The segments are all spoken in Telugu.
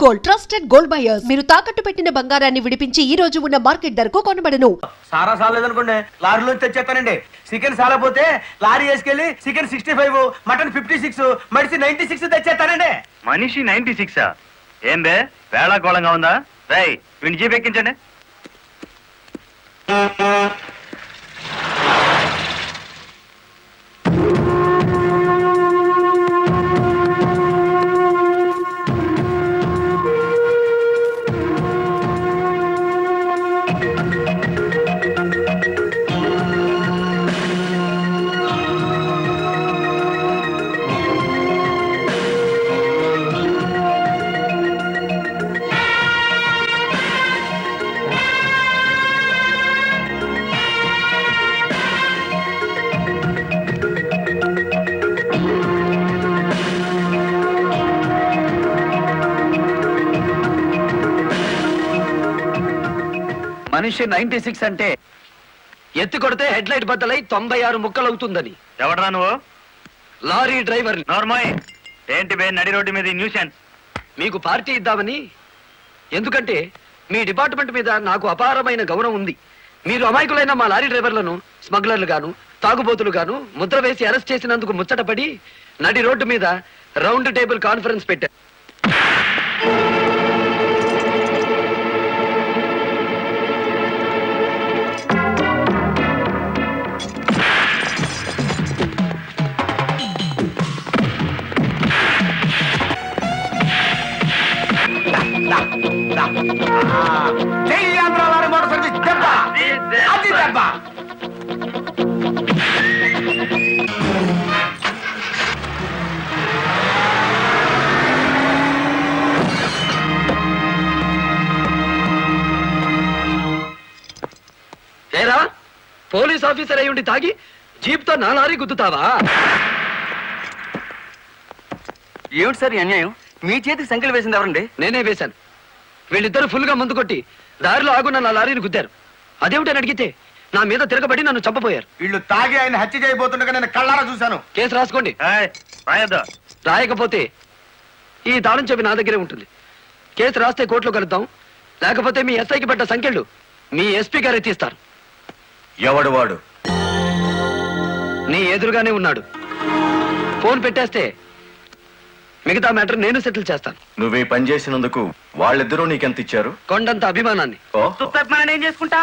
Gold, trusted gold buyers. మీరు తాకట్టు పెట్టిన బంగారాన్ని విడిపించి ఈ రోజు ఉన్న మార్కెట్ ధరకు కొనబడను. సారా సాలేదనుకోండి, లారీలో తెచ్చేస్తానండి. చికెన్ సాలపోతే లారీ వేసుకెళ్లి చికెన్ 65, మటన్ 56, మనిషి 96 తెచ్చేస్తానండి. మనిషి 96? ఏం బే వేళాకోళంగా ఉందా? రై వీడిని జీప్ ఎక్కించండి. మనిషి 96 అంటే ఎత్తి కొడితే హెడ్ లైట్ బద్దలై 96 ముక్కలు అవుతుందని. ఎవడరా నువ్వు? Lorry driver. నార్మల్ ఏంటి బే నడి రోడ్డు మీద న్యూసెన్స్? మీకు పార్టీ ఇద్దామని. ఎందుకంటే మీ డిపార్ట్మెంట్ మీద నాకు అపారమైన గౌరవం ఉంది. మీరు అమాయకులైన మా లారీ డ్రైవర్లను స్మగ్లర్లు గాను తాగుబోతులు గాను ముద్ర వేసి అరెస్ట్ చేసినందుకు ముచ్చటపడి నడి రోడ్డు మీద రౌండ్ టేబుల్ కాన్ఫరెన్స్ పెట్టారు. ఏరా పోలీస్ ఆఫీసర్ అయి ఉండి తాగి జీప్ తో నా లారీ గుద్దుతావా? ఏమిటి సార్ ఈ అన్యాయం? మీ చేతికి సంఖ్యలు వేసింది ఎవరండి? నేనే వేశాను. వీళ్ళిద్దరు ఫుల్ గా ముందు కొట్టి దారిలో ఆగున్న నా లారీని గుద్దారు. అదేమిటని అడిగితే నా మీద తిరగబడి నన్ను చంపపోయారు. వీళ్ళు తాగి ఆయన హత్య చేయబోతుండగా నేను కళ్ళారా చూశాను. కేసు రాసుకోండి. రాయకపోతే ఈ తాళం చెవి నా దగ్గరే ఉంటుంది. కేసు రాస్తే కోర్టులో కలుద్దాం, లేకపోతే మీ ఎస్ఐకి పడ్డ సంఖ్యలు మీ ఎస్పీ గారు ఎత్తిస్తారు. ఎవడు వాడు? నీ ఎదురుగానే ఉన్నాడు. ఫోన్ పెట్టేస్తే మిగతా మ్యాటర్ నేను సెటిల్ చేస్తాను. నువ్వు ఈ పని చేసినందుకు వాళ్ళిద్దరూ నీకెంత ఇచ్చారు? కొండంత అభిమానాన్ని. ఏం చేసుకుంటా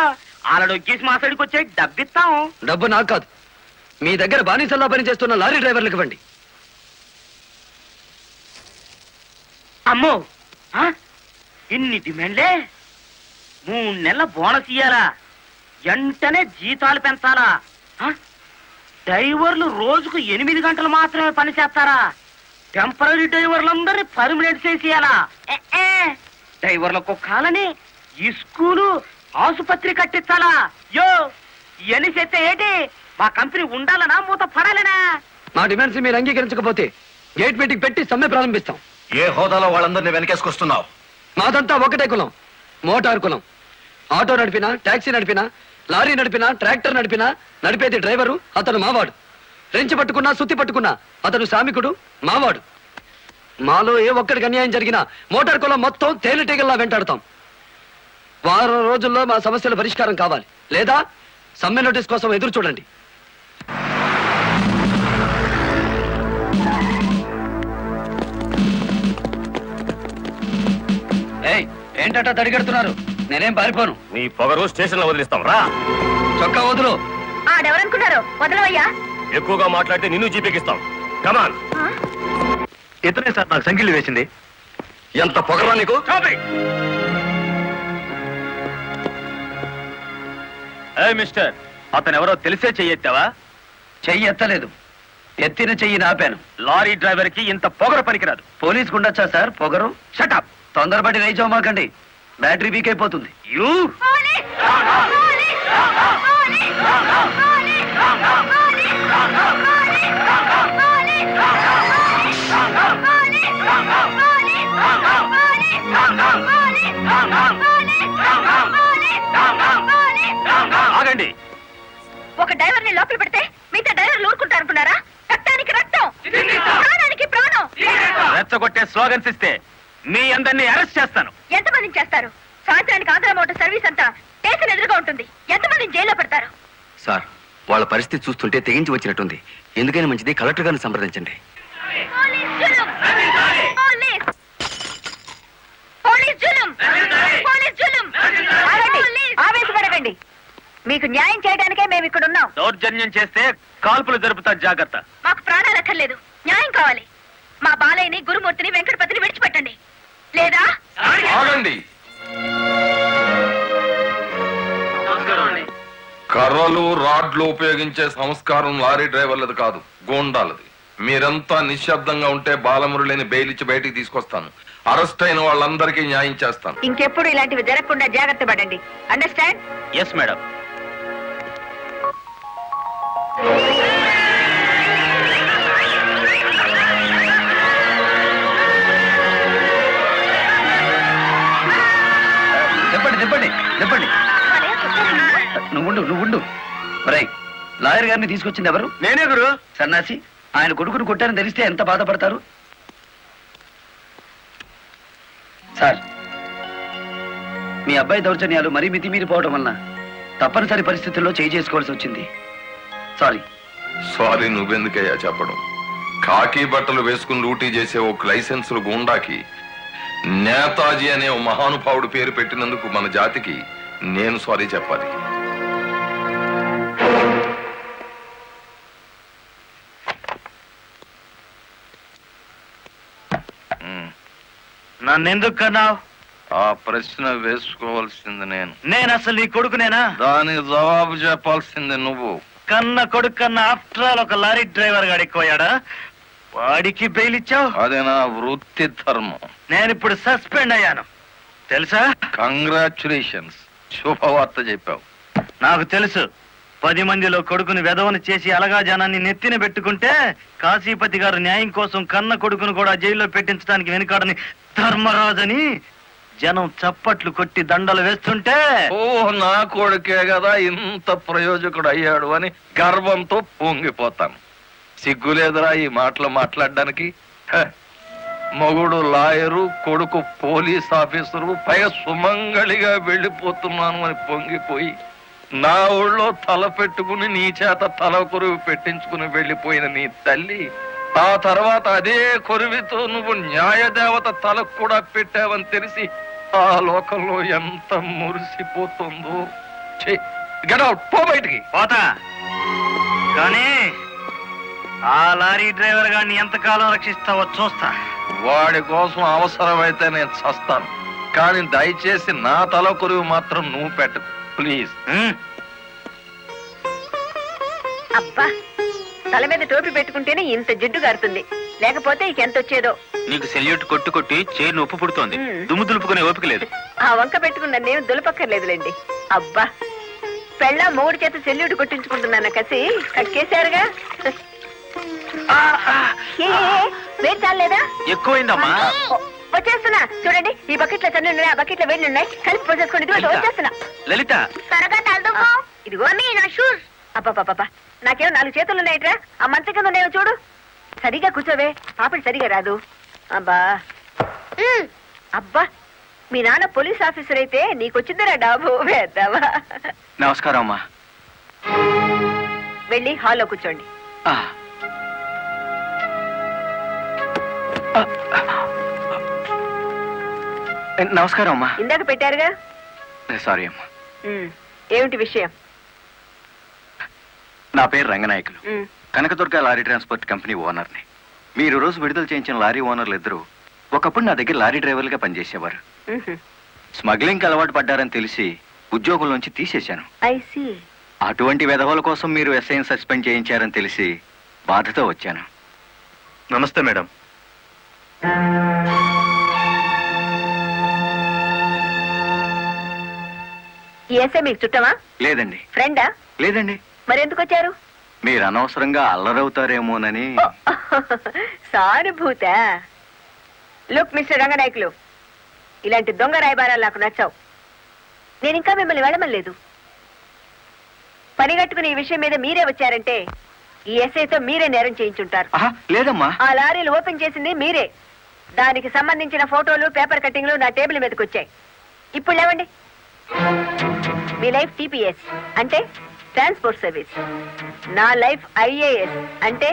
ఆలడు గీసి మా సైడ్కి వచ్చే డబ్బిస్తాం. డబ్బు నాకు కాదు, మీ దగ్గర బానిసల్లా పని చేస్తున్న లారీ డ్రైవర్లకు ఇవ్వండి. అమ్మో ఇన్ని డిమాండ్లే. 3 నెలల బోనస్ ఇయ్యాలా, వెంటనే జీతాలు పెంచాలా, డ్రైవర్లు రోజుకు 8 గంటలు మాత్రమే పని చేస్తారా, టెంపరీ డ్రైవర్లందరినీ పర్మనెంట్ చేసేయాలా, డ్రైవర్లకు కాలని ఈ స్కూలు ఆసుపత్రి కట్టించాలా. యో ఇవన్నీ చేస్తే ఏంటి? మా కంపెనీ ఉండాలనా మూత పడాలనా? మా డిమాండ్స్ మీరు అంగీకరించకపోతే గేట్ మీటింగ్ పెట్టి సమ్మె ప్రారంభిస్తాం. ఏ హోదాలో వాళ్ళందరినీ వెనకేసుకొస్తున్నావు? మాదంతా ఒకటే కులం, మోటార్ కులం. ఆటో నడిపినా, టాక్సీ నడిపినా, లారీ నడిపినా, ట్రాక్టర్ నడిపినా నడిపేది డ్రైవరు, అతను మావాడు. రెంచి పట్టుకున్నా, సుత్తి పట్టుకున్నా అతను శ్రామికుడు, మావాడు. మాలో ఏ ఒక్కడికి అన్యాయం జరిగినా మోటార్ కులం మొత్తం తేలిటీగల్లా వెంటాడుతాం. వారం రోజుల్లో మా సమస్యల పరిష్కారం కావాలి, లేదా సమ్మె నోటీస్ కోసం ఎదురు చూడండి. ఏంటట తడిగడుతున్నారు? నేనేం పారిపోను. నీ పొగరు స్టేషన్ లో వదిలిస్తాం రా. చొక్కా వదులు. ఆడెవరనుకున్నారు? వదలవయ్యా. ఎక్కువగా మాట్లాడితే నిన్ను జీపెక్కిస్తాం. కమాన్. ఇతనే సార్ నాకు సంఖ్యలు వేసింది. ఎంత పొగరా నీకు? మిస్టర్, అతను ఎవరో తెలిసే చెయ్యెత్తావా? చెయ్యి ఎత్తలేదు, ఎత్తిన చెయ్యి నాపాను. లారీ డ్రైవర్ కి ఇంత పొగరు పనికిరాదు. పోలీసుకు ఉండొచ్చా సార్ పొగరు? షటప్. తొందరపడి రైచోమాకండి, బ్యాటరీ వీక్ అయిపోతుంది. ఆగండి. ఒక డ్రైవర్ ని లోపల పెడితే మిగతా డ్రైవర్లు ఊరుకుంటారు అనుకున్నారా? రక్తానికి రక్తం, ప్రాణానికి ప్రాణం. రెచ్చగొట్టే స్లోగన్స్ ఇస్తే మీ అందరినీ అరెస్ట్ చేస్తాను. ఎంతమందిని చేస్తారు? సాయంత్రానికి ఆంధ్ర మోటార్ సర్వీస్ అంతా స్టేషన్ ఎదురుగా ఉంటుంది. ఎంతమందిని జైల్లో పెడతారు? సార్, వాళ్ళ పరిస్థితి చూస్తుంటే తెగించి వచ్చినట్టుంది. ఎందుకైనా మంచిది కలెక్టర్ గారిని సంప్రదించండి. పోలీస్ జులుం! పోలీస్! పోలీస్ జులుం! పోలీస్ జులుం! ఆగండి! ఆవేశపడకండి. మీకు న్యాయం చేయడానికే మేము ఇక్కడ ఉన్నాం. దౌర్జన్యం చేస్తే కాల్పులు జరుపుతారు, జాగ్రత్త. మాకు ప్రాణాలు అక్కర్లేదు, న్యాయం కావాలి. మా బాలయ్యని, గురుమూర్తిని, వెంకటపతిని విడిచిపెట్టండి. లేదా ఆగండి. కర్రలు రాడ్లు ఉపయోగించే సంస్కారం లారీ డ్రైవర్లది కాదు, గోండాలది. మీరంతా నిశ్శబ్దంగా ఉంటే బాలమురళిని బెయిలిచ్చి బయటికి తీసుకొస్తాను. అరెస్ట్ అయిన వాళ్ళందరికీ న్యాయం చేస్తాను. ఇంకెప్పుడు ఇలాంటివి జరగకుండా జాగ్రత్త పడండి. అండర్స్టాండ్? Yes madam. చెప్పండి. నువ్వుండు. రై, లాయర్ గారిని తీసుకొచ్చింది ఎవరు? నేనే గురు. సన్నాసి, ఆయన కొడుకును కొట్టారని తెలిస్తే ఎంత బాధపడతారు? సార్, మీ అబ్బాయి దౌర్జన్యాలు మరీ మితిమీరిపోవడం వలన తప్పనిసరి పరిస్థితుల్లో చేయి చేసుకోవాల్సి వచ్చింది. సారీ. సారీ నువ్వెందుకయ్యా చెప్పడం? కాకి బట్టలు వేసుకుని లూటీ చేసే ఒక లైసెన్సులు గూండాకి నేతాజీ అనే ఓ మహానుభావుడు పేరు పెట్టినందుకు మన జాతికి నేను సారీ చెప్పాలి. నన్నెందుకు కన్నావు? ఆ ప్రశ్న వేసుకోవాల్సింది నేను అసలు నీ కొడుకునేనా? దానికి జవాబు చెప్పాల్సింది నువ్వు. కన్న కొడుకు కన్నా ఆఫ్టర్ ఆల్ ఒక లారీ డ్రైవర్ గాడు ఎక్కువయ్యాడా? వాడికి బెయిల్ ఇచ్చావు? అదే నా వృత్తి ధర్మం. నేను ఇప్పుడు సస్పెండ్ అయ్యాను తెలుసా? కంగ్రాచులేషన్స్, శుభవార్త చెప్పావు. నాకు తెలుసు. 10 మందిలో కొడుకుని వెధవను చేసి అలగా జనాన్ని నెత్తిన పెట్టుకుంటే కాశీపతి గారు న్యాయం కోసం కన్న కొడుకును కూడా జైల్లో పెట్టించడానికి వెనుకాడని ధర్మరాజని జనం చప్పట్లు కొట్టి దండలు వేస్తుంటే, ఓ నా కొడుకే కదా ఇంత ప్రయోజకుడు అయ్యాడు అని గర్వంతో పొంగిపోతాను. సిగ్గులేదురా ఈ మాటలు మాట్లాడడానికి? మగుడు లాయరు, కొడుకు పోలీస్ ఆఫీసరు, పైగా సుమంగళిగా వెళ్ళిపోతున్నాను అని పొంగిపోయి నా ఊళ్ళో తల పెట్టుకుని నీ చేత తల కొరువు పెట్టించుకుని వెళ్ళిపోయిన నీ తల్లి ఆ తర్వాత అదే కొరువితో నువ్వు న్యాయదేవత తలకు కూడా పెట్టావని తెలిసి ఆ లోకంలో ఎంత మురిసిపోతుందో. గెట్ అవుట్, పో బయటికి. పోతా. కానీ ఆ లారీ డ్రైవర్ గారిని ఎంతకాలం రక్షిస్తావో చూస్తా. వాడి కోసం అవసరమైతే నేను చస్తాను, కానీ దయచేసి నా తల కొరువు మాత్రం నువ్వు పెట్టకు ప్లీజ్. అబ్బా, తల మీద టోపీ పెట్టుకుంటేనే ఇంత జిడ్డు గారుతుంది, లేకపోతే ఇక ఎంత వచ్చేదో. నీకు సెల్యూట్ కొట్టు కొట్టి చేరు ఉప్పు పుడుతోంది, దుమ్ము దులుపుకునే ఓపిక లేదు. ఆ వంక పెట్టుకున్న నేను దులపక్కర్లేదులేండి. అబ్బా, పెళ్ళ మూడు చేత సెల్యూట్ కొట్టించుకుంటున్నాను కసి కక్కేశారుగా. వేడి చాలేదా? ఎక్కువైందమ్మా. వచ్చేస్తున్నా చూడండి. ఈ బకెట్ లో తన్ను ఉన్నాయి, ఆ బకెట్ లో వేడి ఉన్నాయి, కలిసి పోసేసుకోండి. వచ్చేస్తున్నా. లలిత, త్వరగా తలదుకో. ఇదిగో నీ నా షూస్. అబ్బా, నాకేమో 4 చేతులు ఉన్నాయిట్రా. ఆ మంచం కింద ఉన్నాయో చూడు. సరిగా కూర్చోవే, పాపడి సరిగా రాదు. అబ్బా, మీ నాన్న పోలీస్ ఆఫీసర్ అయితే నీకొచ్చిందిరా డాబు వేద్దావా. నమస్కారం అమ్మా. వెళ్ళి హాల్లో కూర్చోండి. నమస్కారం అమ్మా. ఇందాక పెట్టారుగా. సారీ అమ్మా. ఏమిటి విషయం? నా పేరు Ranganayakulu, Kanakadurga lorry transport company ఓనర్ని. మీరు రోజు విడుదల చేయించిన లారీ ఓనర్లు ఇద్దరు ఒకప్పుడు నా దగ్గర లారీ డ్రైవర్లుగా పనిచేసేవారు. స్మగ్లింగ్ అలవాటు పడ్డారని తెలిసి ఉద్యోగం నుంచి తీసేశాను. అటువంటి వెధవల కోసం మీరు ఎస్ఐని సస్పెండ్ చేయించారని తెలిసి బాధతో వచ్చాను. నమస్తే మేడం. ఈ ఎస్ఐ మీకు చుట్టమా? లేదండి. ఫ్రెండా? లేదండి. మరెందుకు వచ్చారు? మీరు అనవసరంగా అల్లరవుతారేమోనని. సానుభూత. లుక్ మిస్టర్ రంగనాయకులు, ఇలాంటి దొంగ రాయబారాలు నాకు నచ్చావు. నేను ఇంకా మిమ్మల్ని వెళ్ళమలేదు. పనిగట్టుకుని ఈ విషయం మీద మీరే వచ్చారంటే ఈ ఎస్ఐతో మీరే నేరం చేయించుంటారు. లేదమ్మా. ఆ లారీలు ఓపెన్ చేసింది మీరే. దానికి సంబంధించిన ఫోటోలు పేపర్ కట్టింగ్లు నా టేబుల్ మీదకి వచ్చాయి. ఇప్పుడు లేవండి. మీ లైఫ్ టీపీఎస్ అంటే ట్రాన్స్పోర్ట్ సర్వీస్, నా లైఫ్ ఐఏఎస్ అంటే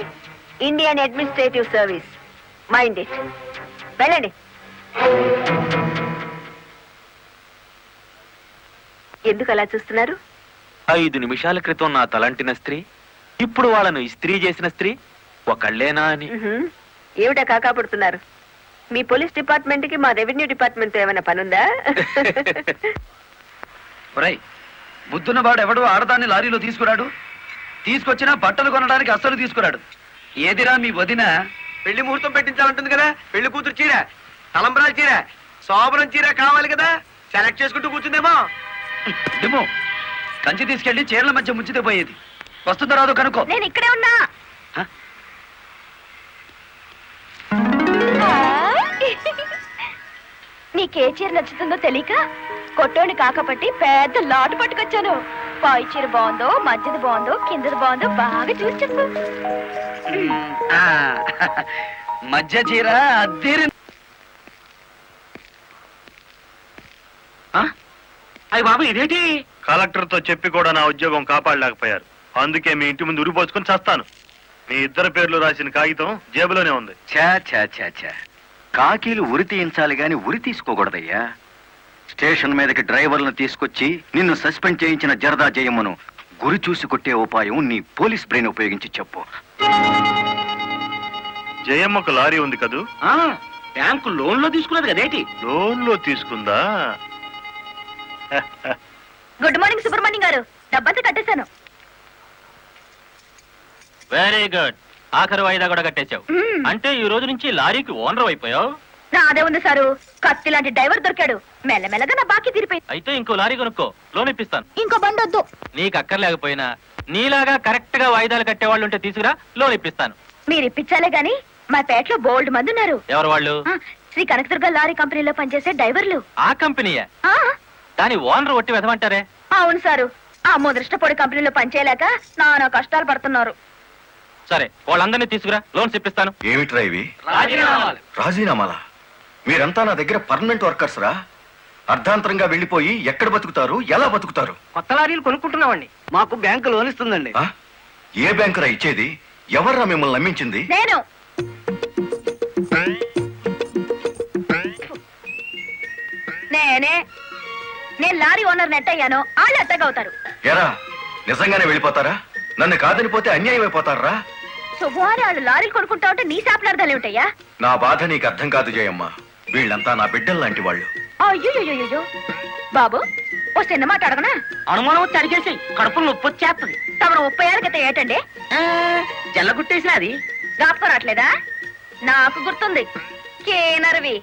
Indian administrative service. Mind it. వెళ్ళండి. ఎందుకు అలా చూస్తున్నారు? 5 నిమిషాల క్రితం నా తలంటిన స్త్రీ ఇప్పుడు వాళ్ళను ఇస్త్రీ చేసిన స్త్రీ ఒకళ్ళేనా అని. ఏమిటా కాకా పడుతున్నారు? మీ పోలీస్ డిపార్ట్మెంట్ కి మా రెవెన్యూ డిపార్ట్మెంట్ ఏమైనా పనుందా? ఒరేయ్, బుద్ధున్న వాడు ఎవడు ఆడదాన్ని లారీలో తీసుకురాడు. తీసుకొచ్చినా బట్టలు కొనడానికి అస్సలు తీసుకురాడు. ఏదిరా మీ వదిన? పెళ్లి ముహూర్తం పెట్టించాలంటుంది కదా. పెళ్లి కూతురు చీర, తలంబ్రాల చీర, శోభనం చీర కావాలి కదా. సెలెక్ట్ చేసుకుంటూ కూర్చుందేమో. ఏమో కంచి తీసుకెళ్లి చీరల మధ్య ముంచితే పోయేది. వస్తుందో రాదో కనుక్కో. నేను ఇక్కడే ఉన్నా. హ? నీకే చీర నచ్చుతుందో తెలియక కొట్టోని కాకపట్టి పెద్ద లాటు పట్టుకొచ్చాను. పై చీర బాగుందో, మధ్యది బాగుందో, కిందది బాగుందో బాగా చూసి చెప్పు. ఆ, మధ్య చీర అద్దీరి. అయ్యి బాబు ఇదేంటి? కలెక్టర్ తో చెప్పి కూడా నా ఉద్యోగం కాపాడలేకపోయారు. అందుకే మీ ఇంటి ముందు ఉరిపోసుకొని చేస్తాను. మీ ఇద్దరు పేర్లు రాసిన కాగితం జేబులోనే ఉంది. ఛా ఛా ఛా ఛా, కాకీలు ఉరి తీయించాలి గాని ఉరి తీసుకోకూడదయ్యా. స్టేషన్ మీదకి డ్రైవర్లను తీసుకొచ్చి నిన్ను సస్పెండ్ చేయించిన జరదా జయమ్మను గురి చూసి కొట్టే ఉపాయం నీ పోలీస్ బ్రెయిన్ ఉపయోగించి చెప్పు. జయమ్మకు లారీ ఉంది కదూ? బ్యాంకు లోన్ లో తీసుకున్నది కదేంటి? లోన్ లో తీసుకుందా? గుడ్ మార్నింగ్ సుబ్రహ్మణ్యం గారు. డబ్బంతా కట్టేశాను. Very good. ఆఖరి వాయిదా కూడా కట్టేశావు. అంటే ఈ రోజు నుంచి లారీకి ఓనర్ అయిపోయావు. నాదే ఉంది సారు. కత్తి లాంటి డ్రైవర్ దొరికాడు. మెల్లమెల్లగా నా బాకీ తీరిపోయింది. అయితే ఇంకో లారీ కొనుక్కో, లోన్ ఇప్పిస్తాను. ఇంకో బండి వద్దు. నీకు అక్కర్లేకపోయినా నీలాగా కరెక్ట్ గా వాయిదాలు కట్టేవాళ్ళు ఉంటే తీసుకురా, లోన్ ఇప్పిస్తాను. మీరు ఇప్పించాలే గాని మా పేటలో బోల్డ్ మంది ఉన్నారు. ఎవరు వాళ్ళు? శ్రీ కనకదుర్గ లారీ కంపెనీలో పనిచేసే డ్రైవర్లు. ఆ కంపెనీయా? ఆ, దాని ఓనర్ ఒట్టి వెదమంటారే? అవును సారు. ఆ ముదృష్టపొడి కంపెనీలో పనిచేయలేక నానా కష్టాలు పడుతున్నారు. సరే, వాళ్ళందరినీ తీసుకురా, లోన్స్ ఇప్పిస్తాను. ఏమిట్రా ఇవి? రాజీనామాలా? మీరంతా నా దగ్గర పర్మనెంట్ వర్కర్స్ రా. అర్ధాంతరంగా వెళ్ళిపోయి ఎక్కడ బతుకుతారు, ఎలా బతుకుతారు? కొత్త లారీలు కొనుక్కుంటున్నామండి. మాకు బ్యాంకు లోన్ ఇస్తుందండి. ఆ? ఏ బ్యాంకురా ఇచ్చేది? ఎవర్రా మిమ్మల్ని నమ్మించింది? నేను నేనే నేను లారీ ఓనర్ నెట్ అయ్యాను. వాళ్ళు ఎత్తగవుతారు. ఎరా, నిజంగానే వెళ్ళిపోతారా? నన్ను కాదని పోతే అన్యాయం అయిపోతారా? శుభవారి వాళ్ళు లారీలు కొనుక్కుంటా ఉంటే నీ శాపలార్థాలు ఏమిటయ్యా? నా బాధ నీకు అర్థం కాదు జయమ్మ. వీళ్ళంతా నా బిడ్డలు లాంటి వాళ్ళు. అయ్యో బాబు, ఓ చిన్న మాట అడగనా? అనుమానం వచ్చి అడిగేసి కడుపులో నొప్పి వచ్చేస్తుంది. తమరు 30 ఏళ్ళ క్రితం ఏటండి జల్లగుట్టేసిన అది జ్ఞాపకం రావట్లేదా? నాకు గుర్తుంది. కేనర్వి.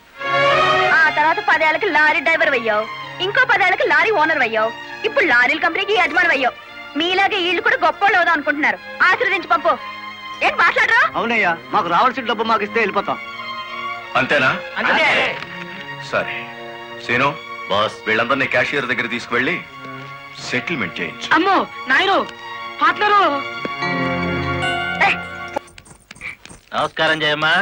ఆ తర్వాత 10 ఏళ్ళకి లారీ డ్రైవర్ అయ్యావు. ఇంకో 10 ఏళ్ళకి లారీ ఓనర్ అయ్యావు. ఇప్పుడు లారీల కంపెనీకి యజమాని అయ్యావు. మీలాగే వీళ్ళు కూడా గొప్పోళ్ళు అవుదాం అనుకుంటున్నారు. ఆశీర్వదించి పంపు. ఏం మాట్లాడరా? అవునయ్యా, మాకు రావాల్సిన డబ్బు మాకు ఇస్తే వెళ్ళిపోతాం. అంతేనా? అంతే. సరే సీను బాస్, వీళ్ళందరినీ క్యాషియర్ దగ్గర తీసుకువెళ్ళి సెటిల్మెంట్ చేయించు. అమ్మో నాయరు పాటలరు. నమస్కారం జయమ్మా.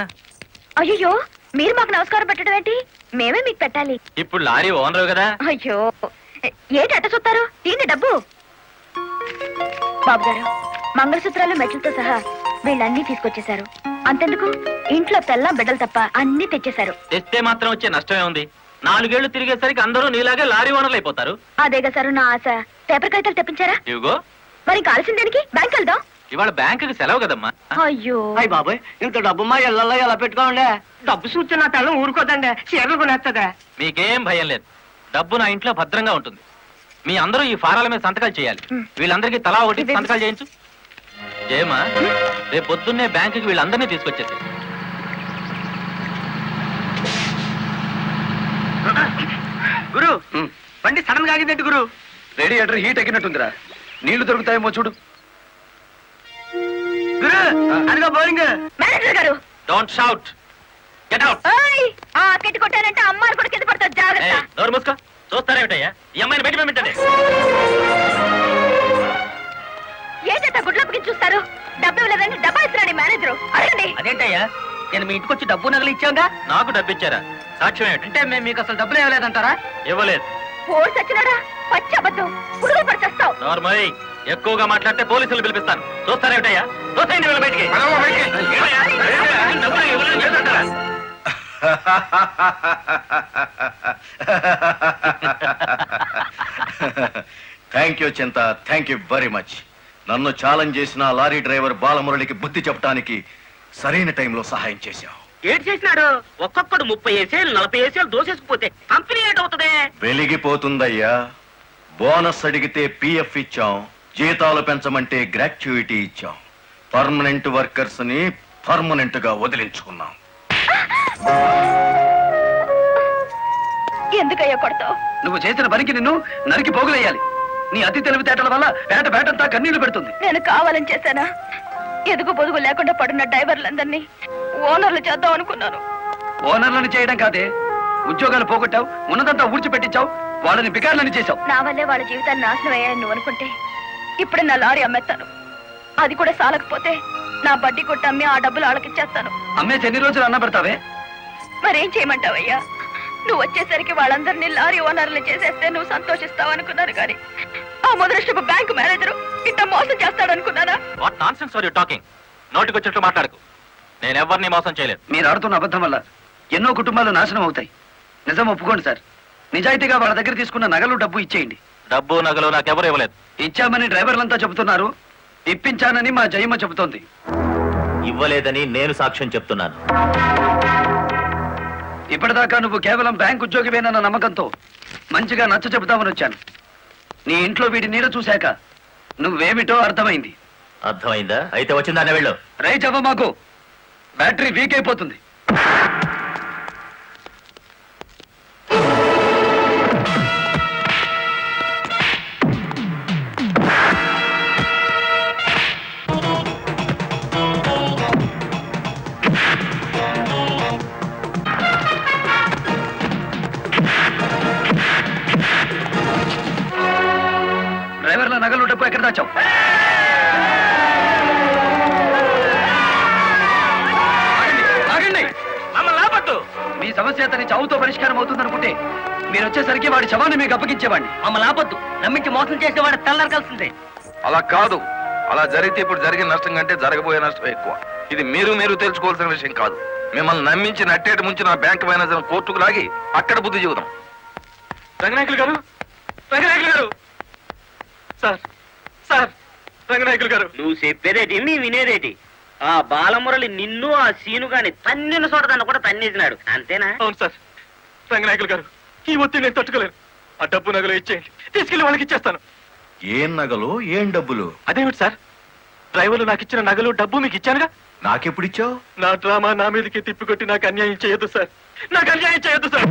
అయ్యో, మీరు మాకు నమస్కారం పెట్టడం ఏంటి? మేమే మీకు పెట్టాలి. ఇప్పుడు లారీ ఓనర్ కదా. అయ్యో, ఏంటి అట్ట చూస్తారు? తీయండి డబ్బు. బాబు గారు, మంగళసూత్రాలు మెట్లతో సహా వీళ్ళన్నీ తీసుకొచ్చేశారు. అంతెందుకు, ఇంట్లో తెల్ల బిడ్డలు తప్ప అన్ని తెచ్చేశారు. తెస్తే మాత్రం వచ్చే నష్టమే ఉంది. 4 ఏళ్లు తిరిగేసరికి అందరూ నీలాగే లారీ ఓనర్లు అయిపోతారు. అదేగా సారు నా ఆశ. పేపర్ కాగితాలు తెప్పించారా? ఇవిగో. మరి కాల్సిన దానికి బ్యాంక్ వెళ్దాం. ఇవాళ బ్యాంకుకి సెలవు కదమ్మా. అయ్యో, అయ్యి బాబాయ్, ఇంత డబ్బు మా ఇళ్ళల్లో ఎలా పెట్టుకోండి? డబ్బు సూచన నా తల్లం ఊరుకోదండి. చీరలు కొనేస్తుందా? మీకేం భయం లేదు. డబ్బు నా ఇంట్లో భద్రంగా ఉంటుంది. మీ అందరూ ఈ ఫారాల మీద సంతకాలు చేయాలి. వీళ్ళందరికీ తలా ఒకటి సంతకాలు చేయించు. జయమ్మా, రేపు పొద్దున్నే బ్యాంకుకి వీళ్ళందరినీ తీసుకొచ్చేసి. గురు, బండి సడన్ గా ఆగిందండి గురు. Radiator heat ఎక్కినట్టుందిరా. నీళ్లు దొరుకుతాయేమో చూడు. గురు, అదిగో బౌలింగ్. మేనేజర్ గారు, డోంట్ షౌట్, గెట్ అవుట్. ఓయ్, ఆ కెట్టి కొట్టానంటే అమ్మారు కూడా కింద పడతారు. జాగ్రత్త. నోరు మూసుకో. చూస్తారేమిటయ్యా, ఈ అమ్మాయిని బయట పంపించండి. ఏంటంటే గుడ్లప్పకి చూస్తారు? డబ్బు ఇవ్వలేదండి. డబ్బా ఇస్తున్నాడు మేనేజరు. అడగండి. అదేంటయ్యా, నేను మీ ఇంటికి వచ్చి డబ్బు నగలు ఇచ్చాగా. నాకు డబ్బు ఇచ్చారా? సాక్ష్యం ఏమిటి? అంటే మేము మీకు అసలు డబ్బులు ఇవ్వలేదంటారా? ఇవ్వలేదు. ఓడి సచ్చినాడా, పచ్చి అబద్ధం, పురుగులు పడిచేస్తావు. నార్మల్ ఎక్కువగా మాట్లాడితే పోలీసులు పిలిపిస్తాను. చూస్తారేమిటయ్యా? చూస్తాయండి వీళ్ళ బయటికి. ఏమయ్యా? డబ్బులు ఇవ్వలేదు చేస్తుంటారా? థ్యాంక్ యూ చింత, థ్యాంక్ యూ వెరీ మచ్. నన్ను ఛాలెంజ్ చేసిన లారీ డ్రైవర్ బాలమురళికి బుద్ధి చెప్పడానికి సరైన టైంలో సహాయం చేశావు. ఏడు చేసినాడు? ఒక్కొక్కడు 30 ఏసేలు 40 ఏసేలు దోసేసుకుపోతే కంపెనీ ఏటవుతుంది? వెలిగిపోతుందయ్యా. బోనస్ అడిగితే పిఎఫ్ ఇచ్చాం, జీతాలు పెంచమంటే గ్రాట్యుయిటీ ఇచ్చాం. పర్మనెంట్ వర్కర్స్ ని పర్మనెంట్ గా వదిలించుకున్నాం. ఎందుకయ్యా కొడతావు? నువ్వు చేసిన పనికి నిన్ను నరికి పోగులేయాలి. నీ అతి తెలివితేటల వల్ల బేటంతా కన్నీళ్లు పెడుతుంది. నేను కావాలని చేశానా? ఎదుగు పొదుగు లేకుండా పడున్న డ్రైవర్లందరినీ ఓనర్లు చేద్దాం అనుకున్నాను. ఓనర్లను చేయడం కాదే, ఉద్యోగాలు పోగొట్టావు, ఉన్నదంతా ఊడ్చిపెట్టించావు, వాళ్ళని బికార్లని చేశావు. నా వల్లే వాళ్ళ జీవితాన్ని నాశనం అయ్యాయని నువ్వు అనుకుంటే ఇప్పుడు నా లారీ అమ్మేస్తాను. అది కూడా సాలకపోతే నా బడ్డీ కొట్టి అమ్మి ఆ డబ్బులు వాళ్ళకిచ్చేస్తాను. అమ్మేసి ఎన్ని రోజులు అన్న పెడతావే? మరేం చేయమంటావయ్యా? నువ్వు వచ్చేసరికి వాళ్ళందరినీ లారీ ఓనర్లు చేసేస్తే నువ్వు సంతోషిస్తావు అనుకున్నాను కానీ ఆ ముదృష్టపు బ్యాంకు మేనేజరు ఇంత మోసం చేస్తాడు అనుకున్నానా? What nonsense are you talking? నోటికొచ్చినట్లు మాట్లాడకు. నేను ఎవరిని మోసం చేయలేదు. మీరు ఆడుతున్న అబద్ధం వల్ల ఎన్నో కుటుంబాలు నాశనం అవుతాయి. నిజం ఒప్పుకోండి సార్. నిజాయితీగా వాళ్ళ దగ్గర తీసుకున్న నగలు డబ్బు ఇచ్చేయండి. డబ్బు నగలు నాకెవరు ఇవ్వలేదు. ఇచ్చామని డ్రైవర్లంతా చెబుతున్నారు, ఇప్పించానని మా జయమ్మ చెబుతోంది. ఇవ్వలేదని నేను సాక్ష్యం చెప్తున్నాను. ఇప్పటిదాకా నువ్వు కేవలం బ్యాంక్ ఉద్యోగివేనన్న నమ్మకంతో మంచిగా నచ్చ చెబుతామని వచ్చాను. నీ ఇంట్లో వీడి నీడ చూశాక నువ్వేమిటో అర్థమైంది. అర్థమైందా? అయితే వచ్చిందానే వెళ్ళు. రైట్ అవ్వ, మాకు బ్యాటరీ వీక్ అయిపోతుంది. డ్రైవర్ల నగలు డబ్బు ఎక్కడ దాచావు? ఆగండి. మమ్మల్ని ఆపట్టు. మీ సమస్య అతని చావుతో పరిష్కారం అవుతుందనుకుంటే మీరు వచ్చేసరికి వాడి శవాన్ని మీకు అప్పగించేవాడిని. మమ్మల్ని ఆపొద్దు. నమ్మించి మోసం చేసేవాడు తెల్లరకాల్సిందే. అలా కాదు. అలా జరిగితే ఇప్పుడు జరిగిన నష్టం కంటే జరగబోయే నష్టం ఎక్కువ. ఇది మీరు తెలుసుకోవాల్సిన విషయం కాదు. మిమ్మల్ని నమ్మించి నట్టేటి ముంచి నా బ్యాంక్ మేనేజర్ కోర్టుకు లాగి అక్కడ బుద్ధి చెబుదాం. రంగనాయకులు గారు, రంగనాయకులు గారు, సార్ సార్, రంగనాయకులు గారు. నువ్వు చెప్పేదేటి నీ వినేదేటి? ఆ బాలమురళి నిన్ను ఆ సీనుగాని తన్నిన చోటదాన్ని కూడా తన్నేసినాడు అంతేనా? అవును సార్. రంగనాయకులు గారు, ఈ ఒత్తిడి నేను తట్టుకోలేను. ఆ డబ్బు నగలు ఇచ్చేయండి, తీసుకెళ్లి వాళ్ళకి ఇచ్చేస్తాను. ఏం నగలు, ఏం డబ్బులు? అదేమిటి సార్, డ్రైవర్లు నాకు ఇచ్చిన నగలు డబ్బు మీకు ఇచ్చానుగా. నాకెప్పుడిచ్చావు? నా డ్రామా నా మీదకి తిప్పికొట్టి నాకు అన్యాయం చేయొద్దు సార్. నాకు అన్యాయం చేయొద్దు సార్.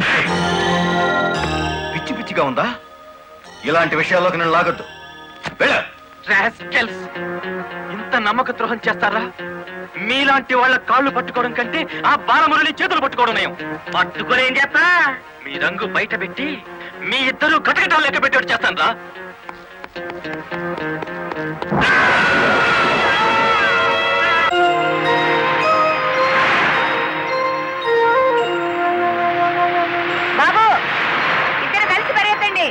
పిచ్చి పిచ్చిగా ఉందా? ఇలాంటి విషయాల్లోకి నేను లాగొద్దు. వెళ్ళు. రాస్కెల్స్, ఇంత నమ్మక ద్రోహం చేస్తారా? మీలాంటి వాళ్ళ కాళ్ళు పట్టుకోవడం కంటే ఆ బాలమురళి చేతులు పట్టుకోవడం నయం. పట్టుకొని ఏం చేస్తా? మీ రంగు బయట పెట్టి మీ ఇద్దరు గటగటాలు లెక్క పెట్టేట్టు చేస్తాను రా. బాబు, ఇద్దరు కలిసి పరిగెత్తండి.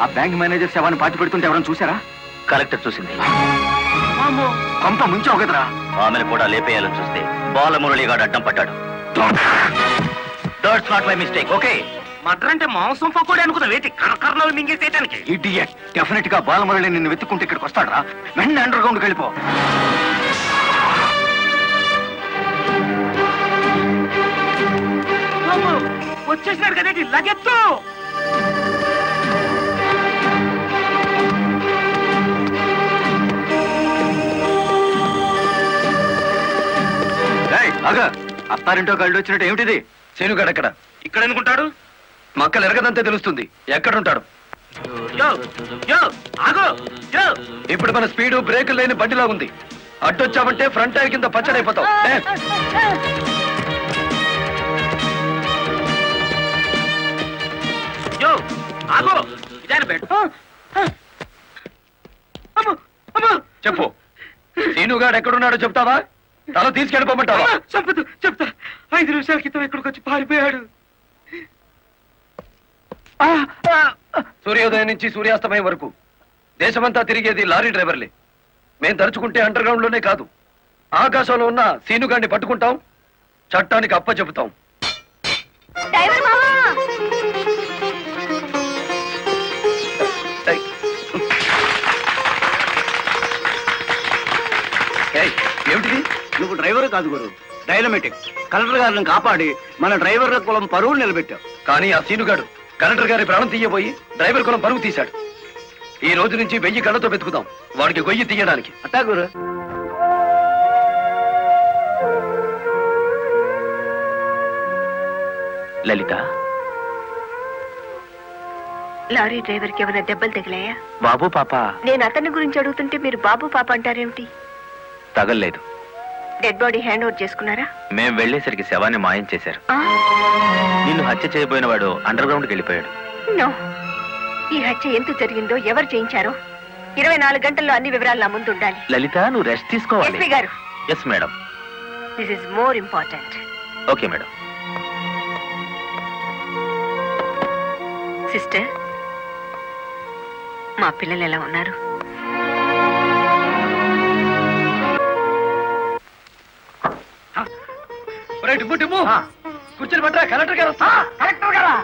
ఆ బ్యాంక్ మేనేజర్ శవాన్ని పాతి పెడుతుంటే ఎవరైనా చూసారా? కలెక్టర్ చూసింది. కొంప ముంచావు కదరా. ఆమెను కూడా లేపేయాలని చూస్తే బాలమురళిగాడు అడ్డం పడ్డాడు. That's not my mistake. Okay, matar అంటే మాంసం పకోడీ అనుకున్నా వేటి కరకరణలు మింగేసేయటానికి. ఇడియట్. డెఫినెట్ గా బాలమురళి నిన్ను వెతుక్కుంటే ఇక్కడికి వస్తాడరా. వెంటనే అండర్ గ్రౌండ్కి వెళ్ళిపో. వచ్చేసినాడు కదేటి లగెత్తు. అత్తారింటో కళ్ళు వచ్చినట్టు ఏమిటిది? శీనుగాడు ఎక్కడ? ఇక్కడ అనుకుంటాడు. మక్కలు ఎరగదంతే తెలుస్తుంది. ఎక్కడుంటాడు? యో యో ఆగో యో. ఇప్పుడు మన స్పీడు బ్రేకులు లేని బండిలా ఉంది. అడ్డొచ్చామంటే ఫ్రంట్ టైర్ కింద పచ్చడైపోతావు. యో ఆగో ఇదాని బెడ్. చెప్పు, శీనుగాడు ఎక్కడున్నాడో చెప్తావా? తల తీసుకెళ్ళిపోమంటావా? చెప్పదు చెప్తా. 5 నిమిషాల క్రితం ఇక్కడికి వచ్చి పారిపోయాడు. సూర్యోదయం నుంచి సూర్యాస్తమయం వరకు దేశమంతా తిరిగేది లారీ డ్రైవర్లే. మేం తలుచుకుంటే అండర్ గ్రౌండ్ లోనే కాదు, ఆకాశంలో ఉన్న సీనుగాడిని పట్టుకుంటాం, చట్టానికి అప్ప చెబుతాం. ఏమిటిది? నువ్వు డ్రైవర్ కాదు గురు, డైనమెటిక్. కలెక్టర్ గారిని కాపాడి మన డ్రైవర్ల కులం పరువు నిలబెట్టావు. కానీ ఆ సీనుగాడు కలెక్టర్ గారి ప్రాణం తీయబోయి డ్రైవర్ కులం పరుగు తీశాడు. ఈ రోజు నుంచి 1000 కళ్ళతో వెతుకుదాం వాడికి గొయ్యి తీయడానికి. అట్టా గురు. లలిత, లారీ డ్రైవర్ కి ఏమైనా దెబ్బలు తగిలాయా? బాబు పాప. నేను అతని గురించి అడుగుతుంటే మీరు బాబు పాప అంటారేమిటి? తగల్లేదు. డెడ్ బాడీ హ్యాండ్ ఓవర్ చేసుకున్నారా? మేం వెళ్లేసరికి శవాన్ని మాయం చేశారు. నిన్ను హత్య చేయబోయిన వాడు అండర్ గ్రౌండ్కి వెళ్ళిపోయాడు. నో, ఈ హత్య ఎంత జరిగిందో, ఎవరు చేయించారో 24 గంటల్లో అన్ని వివరాలు నా ముందు ఉండాలి. లలిత, నువ్వు రెస్ట్ తీసుకోవాలి. ఎస్పీ గారు. Yes madam. This is more important. Okay madam. Sister, మా పిల్లలు ఎలా ఉన్నారు? కూర్చొని పట్టరా, కలెక్టర్ గారు. కలెక్టర్ గారా?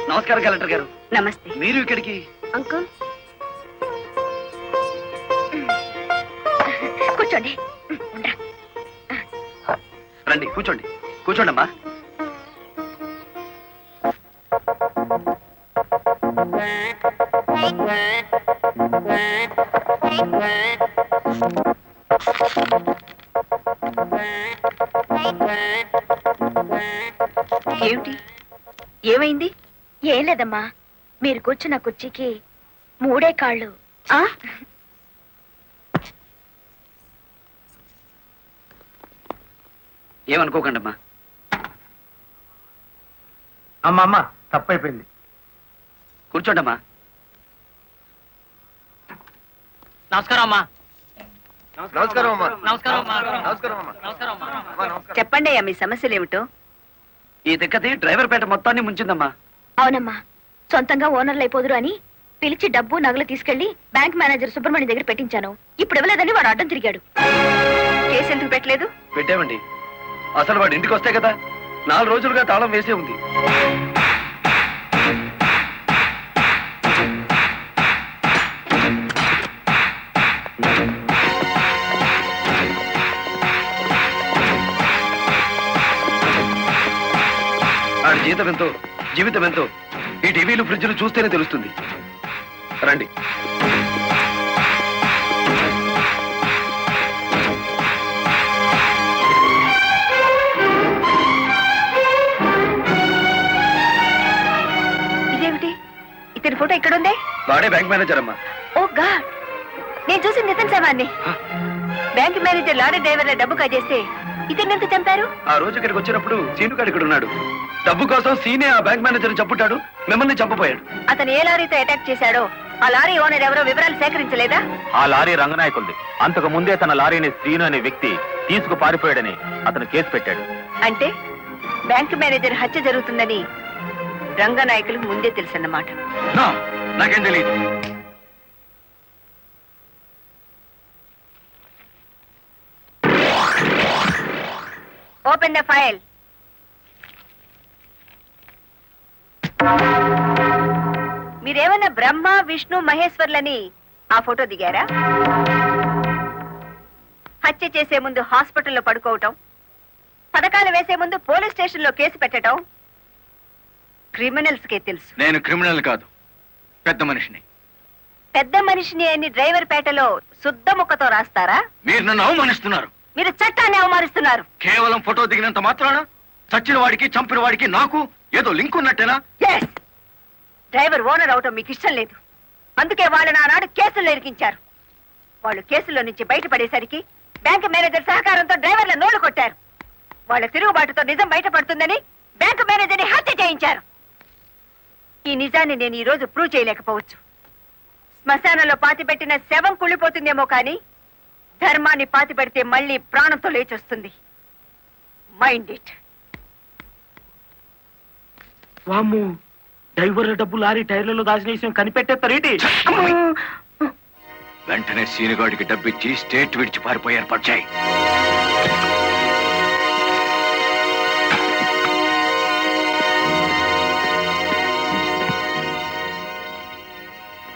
నమస్కారం కలెక్టర్ గారు. నమస్తే. మీరు ఇక్కడికి? అంకుల్ కూర్చోండి. రండి, కూర్చోండి. కూర్చోండమ్మా. ఏమిటి, ఏమైంది? ఏం లేదమ్మా, మీరు కూర్చున్న కుర్చీకి 3 కాళ్ళు. ఏమనుకోకండమ్మా. అమ్మమ్మ తప్పైపోయింది. కూర్చోండమ్మా. నమస్కారం అమ్మా. నమస్కారం అమ్మా. నమస్కారం అమ్మా. నమస్కారం అమ్మా. నమస్కారం అమ్మా. చెప్పండి అయ్యా, మీ సమస్యలు ఏమిటో. ఈ దిక్కది డ్రైవర్ పేట మొత్తాన్ని ముంచిందమ్మా. అవునమ్మా, సొంతంగా ఓనర్లు అయిపోదురు అని పిలిచి డబ్బు నగలు తీసుకెళ్లి బ్యాంక్ మేనేజర్ సుబ్రహ్మణ్యం దగ్గర పెట్టించాను. ఇప్పుడు ఇవ్వలేదని వాడు అడ్డం తిరిగాడు. కేసు ఎందుకు పెట్టలేదు? పెట్టామండి. అసలు వాడు ఇంటికి వస్తే కదా 4 రోజులుగా తాళం వేసే ఉంది. ఆడి జీతం ఎంతో, జీవితం ఎంతో ఈ టీవీలు ఫ్రిడ్జ్లు చూస్తేనే తెలుస్తుంది. రండి. ఇదేమిటి, ఇతని ఫోటో ఎక్కడుందే? వాడే బ్యాంక్ మేనేజర్ అమ్మా. ఓ గాడ్, నేను చూసి నితిన్ శవాన్ని. బ్యాంక్ మేనేజర్ లారీ డ్రైవర్ల డబ్బు కాజేస్తే ఇతన్ని ఎంత చంపారు? ఆ రోజు ఇక్కడికి వచ్చినప్పుడు సీనుగాడు ఇక్కడ ఉన్నాడు. డబ్బు కోసం సీనే ఆ బ్యాంక్ మేనేజర్ చంపుతాడు, మిమ్మల్ని చంపపోయాడు. అతను ఏ లారీతో అటాక్ చేశాడో ఆ లారీ ఓనర్ ఎవరో వివరాలు సేకరించలేదా? ఆ లారీ రంగనాయకుల్ది. అంతకు ముందే తన లారీని శ్రీను అనే వ్యక్తి తీసుకు పారిపోయాడని అతను కేసు పెట్టాడు. అంటే బ్యాంక్ మేనేజర్ హత్య జరుగుతుందని రంగనాయకులకు ముందే తెలుసన్నమాట. నా, నాకేం తెలియదు. Open the file. మీరేమన్నా బ్రహ్మ విష్ణు మహేశ్వర్లని ఆ ఫోటో దిగారా? హత్య చేసే ముందు హాస్పిటల్లో పడుకోవటం, పథకాలు వేసే ముందు పోలీస్ స్టేషన్లో కేసు పెట్టడం క్రిమినల్స్ కే తెలుసు. నేను క్రిమినల్ కాదు, పెద్ద మనిషిని. పెద్ద మనిషిని అని డ్రైవర్ పేటలో శుద్ధ ముక్కతో రాస్తారా? మీరు నన్ను అవమానిస్తున్నారు. మీరు చట్టాన్ని అవమానిస్తున్నారు. కేవలం ఫోటో దిగినంత మాత్రాన చచ్చిన వాడికి చంపిన వాడికి నాకు ఏదో లింక్ ఉన్నట్టేనా? Yes. డ్రైవర్ ఓనర్ అవటం మీకు ఇష్టం లేదు. అందుకే వాళ్ళని ఆనాడు కేసుల్లో ఇరికించారు. వాళ్ళు కేసులో నుంచి బయటపడేసరికి బ్యాంక్ మేనేజర్ సహకారంతో డ్రైవర్ల నోళ్లు కొట్టారు. వాళ్ళ తిరుగుబాటుతో నిజం బయటపడుతుందని బ్యాంక్ మేనేజర్ని హత్య చేయించారు. ఈ నిజాన్ని నేను ఈ రోజు ప్రూవ్ చేయలేకపోవచ్చు. శ్మశానంలో పాతిపెట్టిన శవం కుళ్ళిపోతుందేమో కానీ ధర్మాన్ని పాతిపెడితే మళ్ళీ ప్రాణంతో లేచొస్తుంది. Mind it. వామ్ము, డ్రైవర్ల డబ్బు లారీ టైర్లలో దాచిన విషయం కనిపెట్టేస్తారేంటి? వెంటనే సీనుగాడికి డబ్బిచ్చి స్టేట్ విడిచి పారిపోయి ఏర్పాటు చేయి.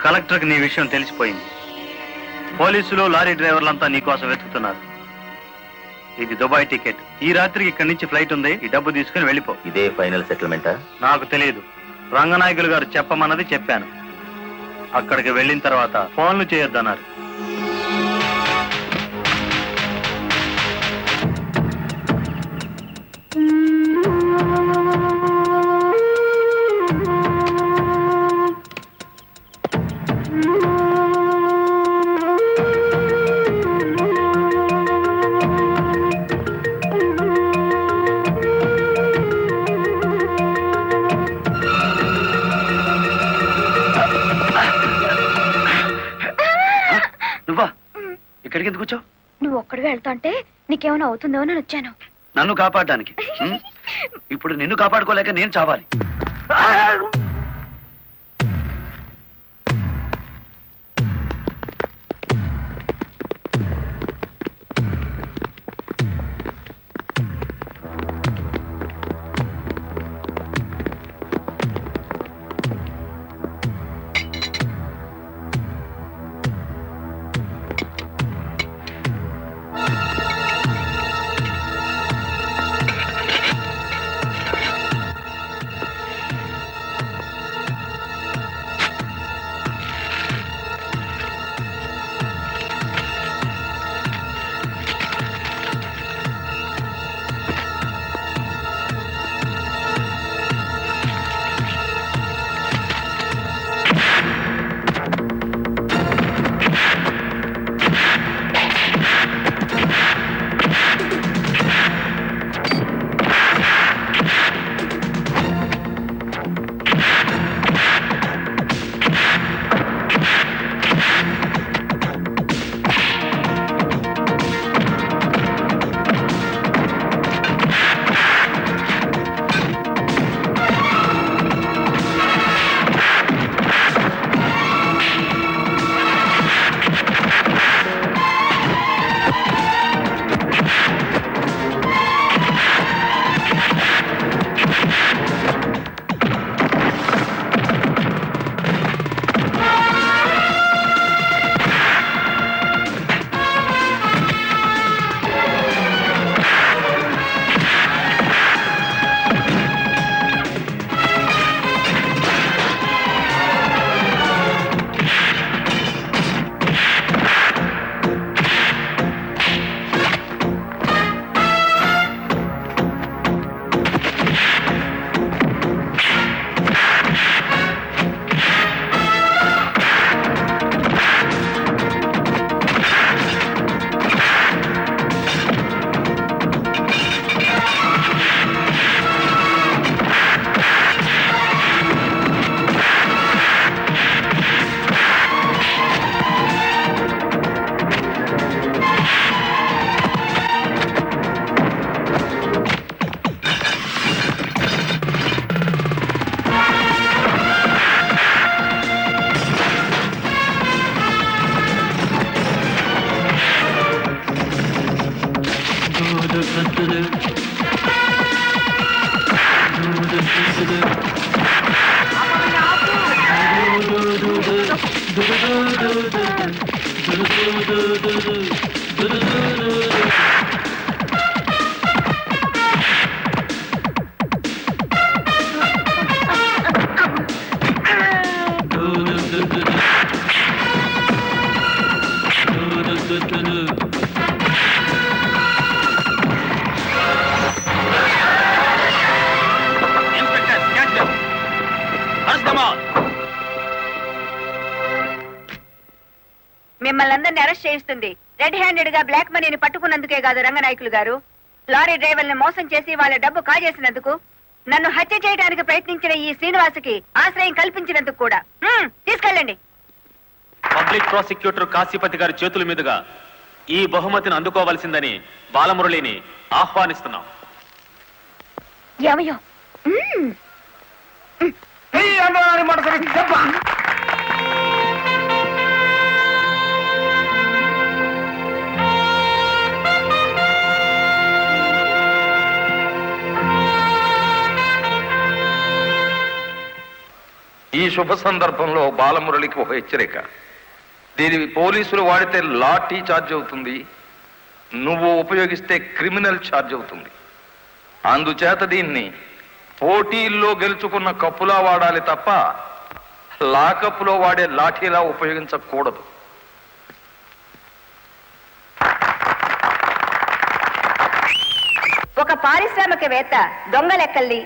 కలెక్టర్కి నీ విషయం తెలిసిపోయింది. పోలీసులు లారీ డ్రైవర్లంతా నీకోసం వెతుకుతున్నారు. ఇది దుబాయ్ టికెట్. ఈ రాత్రికి ఇక్కడి నుంచి ఫ్లైట్ ఉంది. ఈ డబ్బు తీసుకుని వెళ్ళిపో. ఇదే ఫైనల్ సెటిల్మెంటా? నాకు తెలియదు. రంగనాయకులు గారు చెప్పమన్నది చెప్పాను. అక్కడికి వెళ్ళిన తర్వాత ఫోన్లు చేయొద్దన్నారు. నువ్వా ఇక్కడికి ఎందుకు వచ్చావు? నువ్వు ఒక్కడిగా వెళ్తాంటే నీకేమైనా అవుతుందో అని వచ్చాను. నన్ను కాపాడడానికి. ఇప్పుడు నిన్ను కాపాడుకోలేక నేను చావాలి. మిమ్మల్ని అందరినీ అరెస్ట్ చేయిస్తుంది రెడ్ హ్యాండెడ్ గా బ్లాక్ మనీని పట్టుకున్నందుకే కాదు రంగనాయకులు గారు, లారీ డ్రైవర్ని మోసం చేసి వాళ్ళ డబ్బు కాజేసినందుకు, నన్ను హత్య చేయడానికి ప్రయత్నించిన ఈ శ్రీనివాసుకి ఆశ్రయం కల్పించినందుకు కూడా. తీసుకెళ్ళండి. పబ్లిక్ ప్రాసిక్యూటర్ కాశీపతి గారి చేతుల మీదుగా ఈ బహుమతిని అందుకోవలసిందని బాలమురళిని ఆహ్వానిస్తున్నాం. ఏమయ్యో ఈ శుభ సందర్భంలో బాలమురళికి ఒక హెచ్చరిక. దీని పోలీసులు వాడితే లాఠీ ఛార్జ్ అవుతుంది, నువ్వు ఉపయోగిస్తే క్రిమినల్ ఛార్జ్ అవుతుంది. అందుచేత దీన్ని పోటీల్లో గెలుచుకున్న కప్పులా వాడాలి తప్ప లాకప్పులో వాడే లాఠీలా ఉపయోగించకూడదు. ఒక పారిశ్రామికవేత్త దొంగ లెక్కల్ని,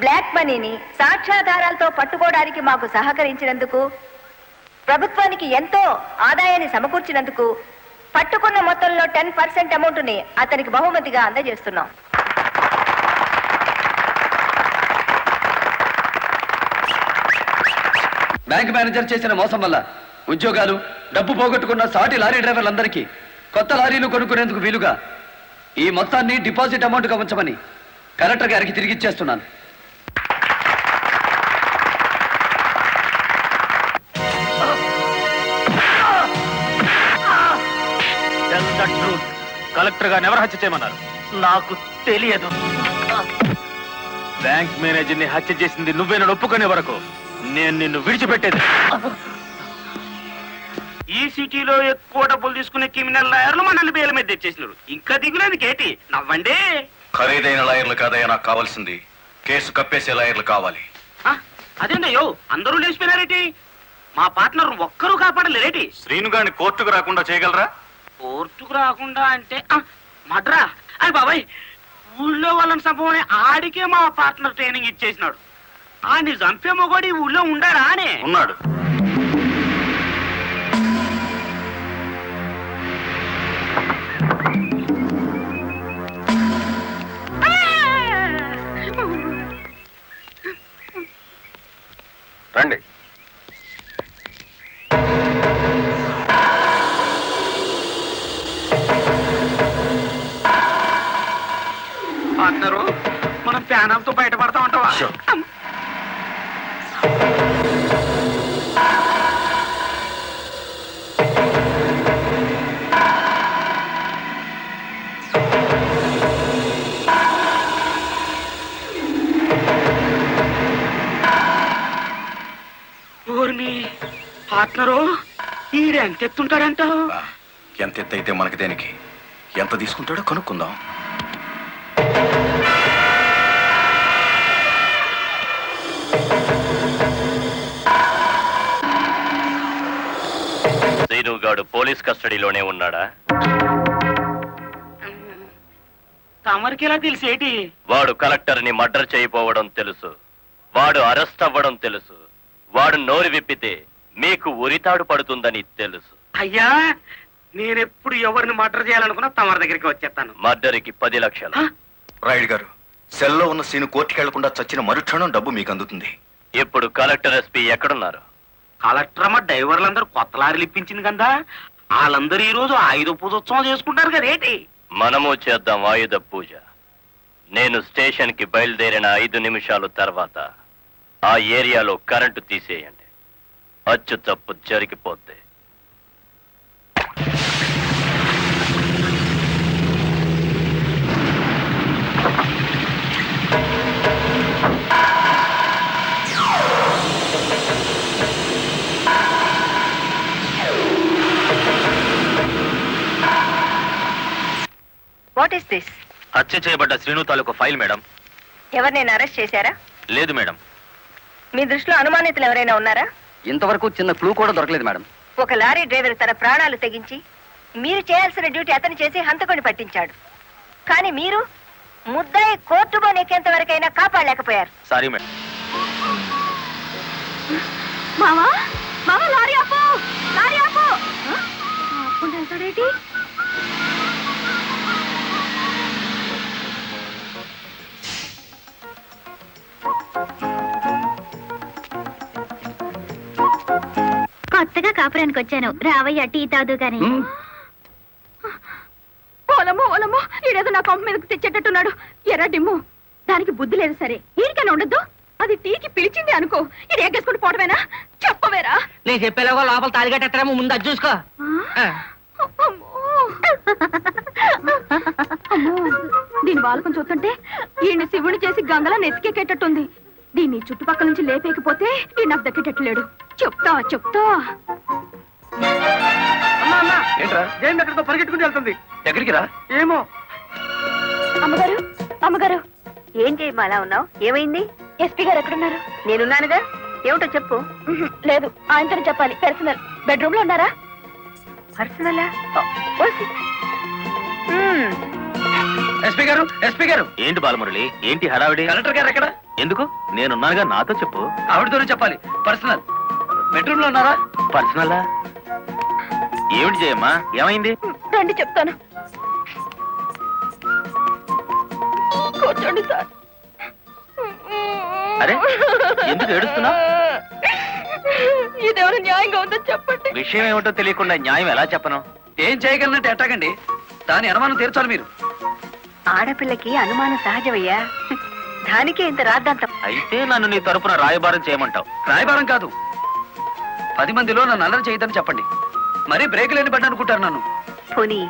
బ్లాక్ మనీని సాక్ష్యాధారాలతో పట్టుకోవడానికి మాకు సహకరించినందుకు, ప్రభుత్వానికి ఎంతో ఆదాయాన్ని సమకూర్చినందుకు పట్టుకున్న మొత్తంలో 10% అమౌంట్ని అతనికి బహుమతిగా అందజేస్తున్నాం. బ్యాంక్ మేనేజర్ చేసిన మోసం వల్ల ఉద్యోగాలు, డబ్బు పోగొట్టుకున్న సాటి లారీ డ్రైవర్లందరికీ కొత్త లారీలు కొనుక్కునేందుకు వీలుగా ఈ మొత్తాన్ని డిపాజిట్ అమౌంట్గా ఉంచమని కలెక్టర్ గారికి తిరిగిచ్చేస్తున్నాను. కలెక్టర్ గారిని ఎవరు హత్య చేయమన్నారు? నాకు తెలియదు. బ్యాంక్ మేనేజర్ ని హత్య చేసింది నువ్వేనని ఒప్పుకునే వరకు నేను నిన్ను విడిచిపెట్టేది. ఈ సిటీలో ఎక్కువ డబ్బులు తీసుకునే క్రిమినల్ లాయర్లు మనల్ని బేల మీద తెచ్చేసినారు. ఇంకా దిగులేదు కేటి నవ్వండి. ఖరీదైన లాయర్లు కాదయ్యా నాకు కావాల్సింది, కేసు కప్పేసే లాయర్లు కావాలి. అదేందయ్యో అందరూ లేచిపోయినారేటి? మా పార్ట్నర్ ఒక్కరూ కాపాడలేరేటి? శ్రీను గారిని కోర్టుకు రాకుండా చేయగలరా? కోర్టుకు రాకుండా అంటే మడ్రా అయ్యి బాబాయ్, ఊళ్ళో వాళ్ళని చంపమని ఆడికే మా పార్ట్నర్ ట్రైనింగ్ ఇచ్చేసినాడు. ఆడిని చంపే మొగోడి ఊళ్ళో ఉండాడా అని? ఉన్నాడు. రండి. పార్ట్నరు మనం ప్యానాలతో బయటపడతా ఉంటావా? పార్ట్నరు ఈడెంత ఎత్తుంటాడంటావు? ఎంత ఎత్తైతే మనకి దేనికి, ఎంత తీసుకుంటాడో కనుక్కుందాం. శ్రీనుగాడు పోలీస్ కస్టడీలోనే ఉన్నాడా? తమరికి ఎలా తెలిసేటి? వాడు కలెక్టర్ ని మర్డర్ చేయబోవడం తెలుసు, వాడు అరెస్ట్ అవ్వడం తెలుసు, వాడు నోరు విప్పితే మీకు ఉరితాడు పడుతుందని తెలుసు. అయ్యా నేనెప్పుడు ఎవరిని మర్డర్ చేయాలనుకున్నా తమరి దగ్గరికి వచ్చేస్తాను. మర్డర్కి 10 లక్షలు. రాయుడు గారు, సెల్లో ఉన్న సీను కోర్టుకి వెళ్లకుండా చచ్చిన మరుక్షణం డబ్బు మీకు అందుతుంది. ఇప్పుడు కలెక్టర్ ఎస్పీ ఎక్కడున్నారు? కలెక్టర్ అమ్మ డ్రైవర్లందరూ కొత్త లారీలు ఇప్పించింది కదా, వాళ్ళందరూ ఈ రోజు ఆయుధ పూజోత్సవం చేసుకుంటారు కదేటి? మనము చేద్దాం ఆయుధ పూజ. నేను స్టేషన్ కి బయలుదేరిన 5 నిమిషాల తర్వాత ఆ ఏరియాలో కరెంటు తీసేయండి. అచ్చు తప్పు జరిగిపోద్ది. What is this? హత్య చేయబడ్డ శ్రీను తాలూకు ఫైల్ మేడం. ఎవరినైనా అరెస్ట్ చేశారా? లేదు మేడం. మీ దృష్టిలో అనుమానితులు ఎవరైనా ఉన్నారా? ఇంతవరకు చిన్న క్లూ కూడా దొరకలేదు మేడం. ఒక లారీ డ్రైవర్ తన ప్రాణాలు తెగించి మీరు చేయాల్సిన డ్యూటీ అతను చేసి హంతకుని పట్టించాడు. కానీ మీరు ముద్దాయి కోర్టులో నెక్కేంత వరకైనా కాపాడలేకపోయారు. Sorry madam. మావా మావా లారీ ఆపు, లారీ ఆపు. ఆపుకుంటూ వెళ్తాడేంటి? కొత్తగా కాపురానికి వచ్చాను, రావయ్య టీ తాదు గాని. ఓలమ్మో ఓలమ్మో, ఈడేదో నా కొంప మీదకి తెచ్చేటట్టున్నాడు. ఎర్ర డిమ్ము, దానికి బుద్ధి లేదు. సరే ఈడికైనా ఉండద్దు, అది టీకి పిలిచింది అనుకో, ఇది ఎగ్గేసుకుంటూ పోవటమేనా? చెప్పవేరా? నేను చెప్పేలాగో లోపల తాలిగట్టేమో ముందు అది చూసుకో. దీని బాలకం చూస్తుంటే ఈయన శివుని చేసి గంగలా నెత్తికెక్కేటట్టుంది. దీన్ని చుట్టుపక్కల నుంచి లేపేకపోతే ఈ నాకు దక్కేటట్లేడు. చెప్తా చెప్తా. ఏంట్రా? ఏం ఎక్కడికో పరిగెట్టుకుని వెళ్తుంది. ఎక్కడికి రా? ఏమో. అమ్మగారు అమ్మగారు, ఏం చేయమా అలా ఉన్నావు? ఏమైంది? ఎస్పీ గారు ఎక్కడున్నారు? నేనున్నానుగా, ఏమిటో చెప్పు. లేదు, ఆయనతోనే చెప్పాలి. పర్సనల్. బెడ్రూమ్ లో ఉన్నారా? పర్సనలా? ఎస్పీ గారు, ఎస్పీ గారు. ఏంటి బాలమురళి, ఏంటి హడావిడి? కలెక్టర్ గారు ఎక్కడ? ఎందుకు? నేనున్నాగా, నాతో చెప్పు. ఆవిడతోనే చెప్పాలి. పర్సనల్. బెడ్రూమ్ లో ఉన్నారా? పర్సనలా? ఏమిటి జయమ్మా, ఏమైంది? రండి చెప్తాను. కూర్చోండి సార్. అరే, ఎందుకు ఏడుస్తున్నావ్? ఇదేమైనా న్యాయంగా ఉందో చెప్పండి. విషయం ఏమిటో తెలియకుండా న్యాయం ఎలా చెప్పను? ఏం చేయగలనంటే ఎట్టాగండి? దాని అనుమానం తీర్చాలి మీరు. ఆడపిల్లకి అనుమానం సహజమయ్యా, దానికే ఇంత రాద్దాంతం. అయితే నన్ను నీ తరపున రాయబారం చేయమంటావు? రాయబారం కాదు, 10 మందిలో నన్ను అల్లరి చేయదని చెప్పండి. మరీ బ్రేక్ లేని పడ్డ అనుకుంటారు నన్ను. పోనీ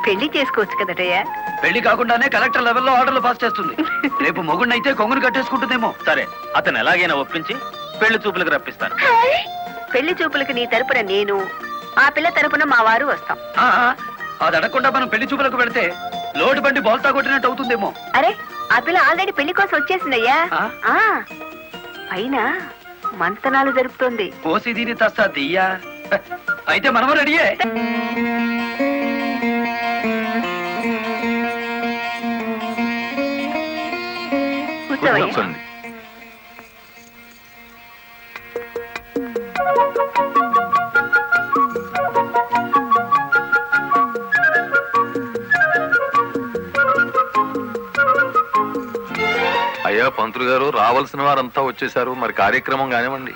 పెళ్లి చేసుకోవచ్చు కదటయ్యా. పెళ్లి కాకుండానే కలెక్టర్ లెవెల్లో ఆర్డర్లు పాస్ చేస్తుంది. రేపు మొగుడినైతే కొంగును కట్టేసుకుంటుందేమో. సరే, అతను ఎలాగైనా ఒప్పించి పెళ్లి చూపులకు రప్పిస్తాను. పెళ్లి చూపులకు నీ తరపున నేను, ఆ పిల్ల తరపున మా వారు వస్తాం. అది అడగకుండా మనం పెళ్లి చూపులకు పెడితే లోటు బండి బోల్తా కొట్టినట్టు అవుతుందేమో. అరే, ఆ పిల్ల ఆల్రెడీ పెళ్లి కోసం వచ్చేసిందయ్యా. ఆ? పైన మంతనాలు జరుపుతోంది. పోసి దీని తస్తా దియ్యా. అయితే మనము రెడీయే. కూర్చోవయ్యా. అయ్యా పంతులు గారు, రావాల్సిన వారంతా వచ్చేసారు, మరి కార్యక్రమం కానివ్వండి.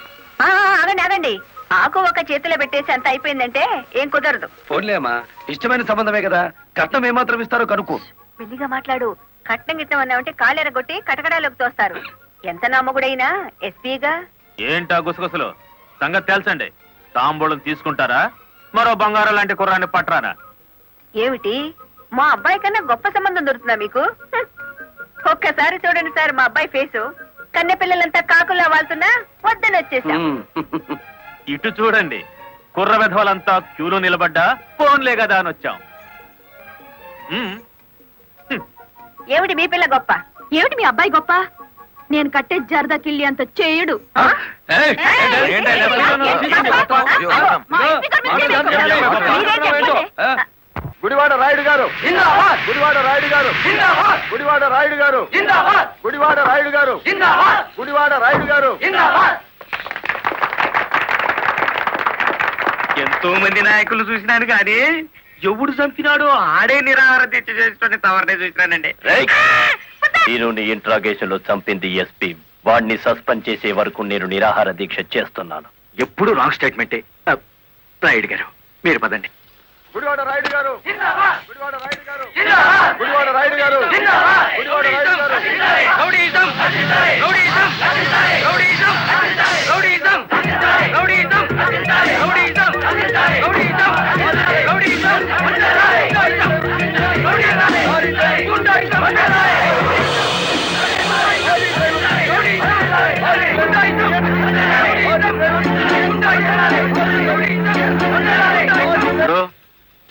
ఆగండి ఆగండి, ఆకు ఒక చేతిలో పెట్టేసి అంత అయిపోయిందంటే ఏం కుదరదు. ఫోన్లే అమ్మా, ఇష్టమైన సంబంధమే కదా, కట్నం ఏమాత్రం ఇస్తారో కనుక్కో. మెల్లిగా మాట్లాడు. కట్నం గిట్నం అన్నామంటే కాళ్ళెరగొట్టి కటకడాలోకి తోస్తారు. ఎంత నమ్మగుడైనా ఎస్పీగా. ఏంటా గుసగుసలు? సంగతి తెలుసండి. తాంబూలం తీసుకుంటారా, మరో బంగారం లాంటి కుర్రాన్ని పట్టరానా? ఏమిటి, మా అబ్బాయి కన్నా గొప్ప సంబంధం దొరుకుతుందా మీకు? ఒక్కసారి చూడండి సార్ మా అబ్బాయి ఫేసు. కన్నె పిల్లలంతా కాకులా వాళ్తున్నా వద్దని వచ్చేసా. ఇటు చూడండి, కుర్ర విధవలంతా క్యూలో నిలబడ్డా ఫోన్లే కదా అని వచ్చాం. ఏమిటి మీ పిల్ల గొప్ప? ఏమిటి మీ అబ్బాయి గొప్ప? నేను కట్టే జరదా కిల్లి అంత చేయడు. గుడివాడ రాయుడు గారు, గుడివాడ రాయుడు గారు, గుడివాడ రాయుడు గారు, గుడివాడ రాయుడు గారు, గుడివాడ రాయుడు గారు. ఎంతో మంది నాయకులు చూసినాను కానీ ఎవడు చంపినాడో ఆడే నిరాహార దీక్ష చేసుకుని తవరనే చూసినానండి. నేను ఇంట్రాగేషన్ లో చంపింది ఎస్పీ. వాడిని సస్పెండ్ చేసే వరకు నేను నిరాహార దీక్ష చేస్తున్నాను. ఎప్పుడు రాంగ్ స్టేట్మెంటే. రాయుడు గారు, మీరు పదండి. గుడివాడ రాయుడు గారు, గుడివాడ రాయుడు గారు, గుడివాడ రాయుడు గారు, గుడివాడ రాయుడు గారు.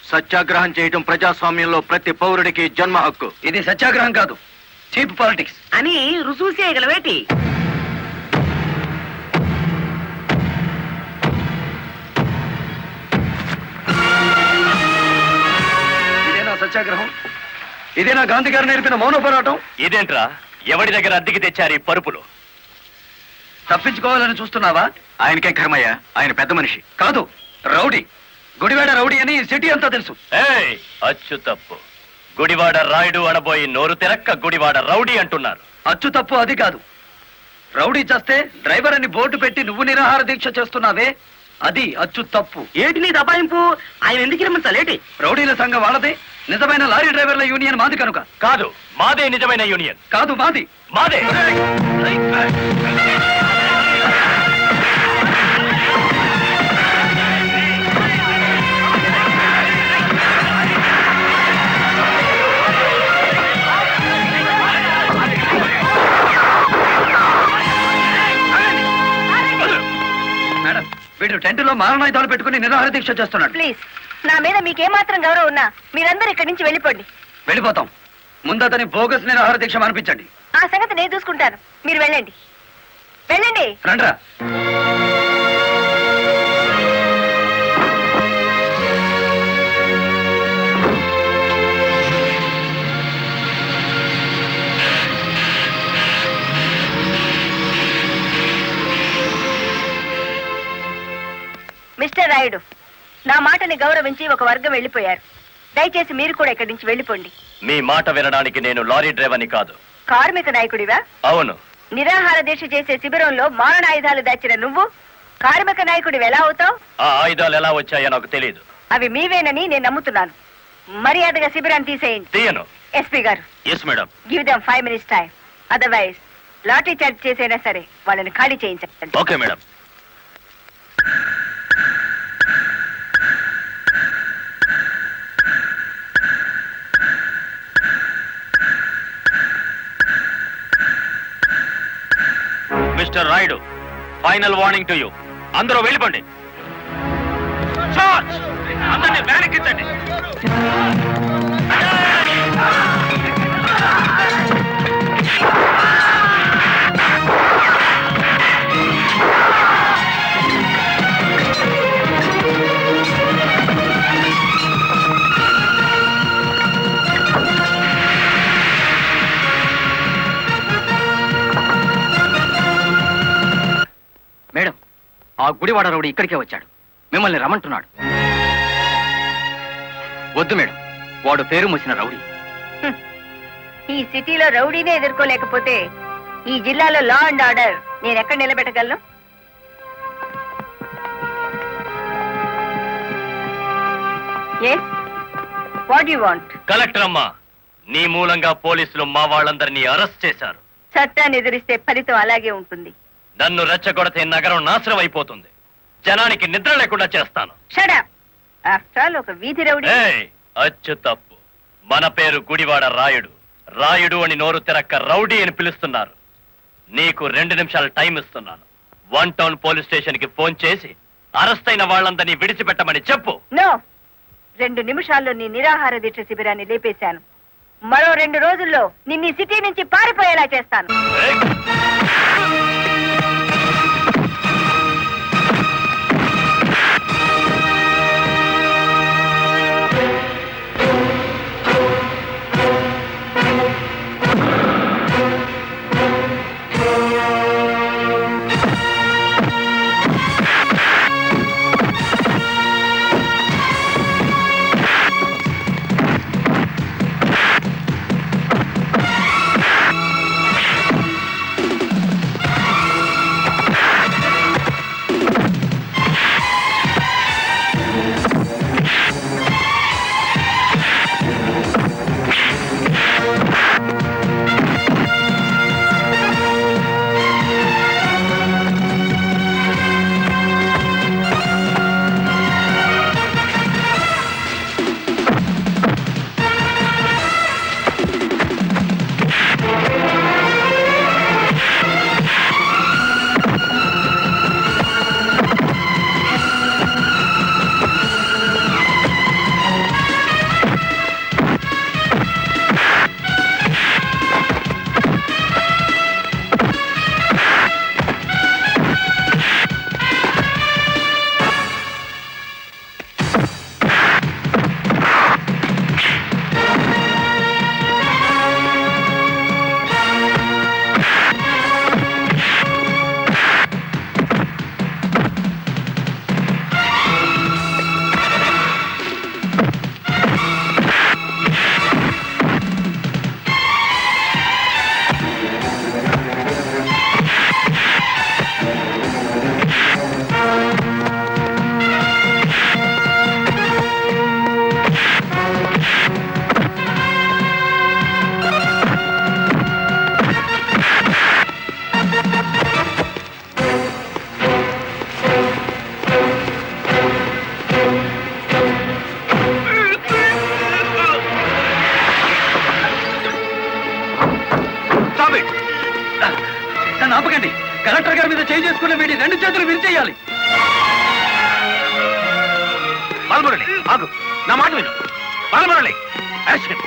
సత్యాగ్రహం చేయటం ప్రజాస్వామ్యంలో ప్రతి పౌరుడికి జన్మ హక్కు. ఇది సత్యాగ్రహం కాదు, చీప్ పాలిటిక్స్. అని రుజువు చేయగలవేటి? ఇదేనా సత్యాగ్రహం? ఇదేనా గాంధీ గారు నేర్పిన మౌన పోరాటం? ఇదేంట్రా, ఎవడి దగ్గర అద్దెకి తెచ్చారు ఈ పరుపులు? తప్పించుకోవాలని చూస్తున్నావా? ఆయనకే కర్మయ్య, ఆయన పెద్ద మనిషి. కాదు, రౌడీ. గుడివాడ రౌడీ అని ఈ సిటీ అంతా తెలుసు. ఏయ్, అచ్చు తప్పు. గుడివాడ రాయుడు అనబోయి నోరు తెరక్క గుడివాడ రౌడీ అంటున్నారు. అచ్చు తప్పు అది కాదు. రౌడీ చేస్తే డ్రైవర్ అని బోర్డు పెట్టి నువ్వు నిరాహార దీక్ష చేస్తున్నావే, అది అచ్చు తప్పు. ఏటి నీ దబాయింపు? ఆయన ఎందుకు రమ్మించాలేటి? రౌడీల సంఘం వాళ్ళదే, నిజమైన లారీ డ్రైవర్ల యూనియన్ మాది కనుక. కాదు, మాదే నిజమైన యూనియన్. కాదు, మాది. మాదే. మేడం, వీడు టెంట్లో మారణాయుధాలు పెట్టుకుని నిరాహార దీక్ష చేస్తున్నాడు. ప్లీజ్, నా మీద మీకేమాత్రం గౌరవం ఉన్నా మీరందరూ ఇక్కడి నుంచి వెళ్ళిపోండి. వెళ్ళిపోతాం. ముందు అతని బోగస్ నిరాహార దీక్ష మానిపించండి. ఆ సంగతి నేను చూసుకుంటాను, మీరు వెళ్ళండి. వెళ్ళండి. రండ్రా. మిస్టర్ రాయుడు, నా మాటని గౌరవించి ఒక వర్గం వెళ్ళిపోయారు. దయచేసి మీరు కూడా ఇక్కడి నుంచి వెళ్ళిపోండి. మీ మాట వినడానికి నేను లారీ డ్రైవర్ని కాదు. కార్మిక నాయకుడివా? అవును. నిరాహార దీక్ష చేసే శిబిరంలో మారణాయుధాలు దాచిన నువ్వు కార్మిక నాయకుడివి ఎలా అవుతావు? ఆ ఆయుధాలు ఎలా వచ్చాయో నాకు తెలియదు. అవి మీవేనని నేను నమ్ముతున్నాను. మర్యాదగా శిబిరాన్ని తీసేయండి. తీయను. ఎస్పీ గారు, yes madam. Give them 5 minutes time. Otherwise లాటరీ చార్జ్ చేసైనా సరే వాళ్ళని ఖాళీ చేయించండి. Okay madam. Mister Rayudu, final warning to you. అందరూ వెళ్ళిపోండి. చార్జ్! అందరినీ వ్యాన్ ఎక్కించండి. మేడం, ఆ గుడివాడ రౌడీ ఇక్కడికే వచ్చాడు. మిమ్మల్ని రమ్మంటున్నాడు. వద్దు మేడం, వాడు పేరు మూసిన రౌడీ. ఈ సిటీలో రౌడీనే ఎదుర్కోలేకపోతే ఈ జిల్లాలో లా అండ్ ఆర్డర్ నేను ఎక్కడ నిలబెట్టగలను? Yes, what you want? Collector అమ్మా, నీ మూలంగా పోలీసులు మా వాళ్ళందరినీ అరెస్ట్ చేశారు. చట్టాన్ని ఎదిరిస్తే ఫలితం అలాగే ఉంటుంది. నన్ను రెచ్చగొడితే నగరం నాశనం అయిపోతుంది. జనానికి నిద్ర లేకుండా చేస్తాను. Shut up. ఆఫ్టర్ ఆల్ ఒక వీధి రౌడీ. ఏయ్, అచ్చు తప్పు. మన పేరు గుడివాడ రాయుడు. రాయుడు అని నోరు తెరక్క రౌడీ అని పిలుస్తున్నారు. నీకు 2 నిమిషాలు టైం ఇస్తున్నాను. 1 టౌన్ పోలీస్ స్టేషన్ కి ఫోన్ చేసి అరెస్ట్ అయిన వాళ్ళందరినీ విడిచిపెట్టమని చెప్పు. నో, 2 నిమిషాల్లో నీ నిరాహార దీక్ష శిబిరాన్ని లేపేశాను. మరో 2 రోజుల్లో నిన్ను ఈ సిటీ నుంచి పారిపోయేలా చేస్తాను. ఏయ్! విరిచేయాలి. బాలమురళి ఆగు, నా మాట విను. బాలమురళి యాక్షన్.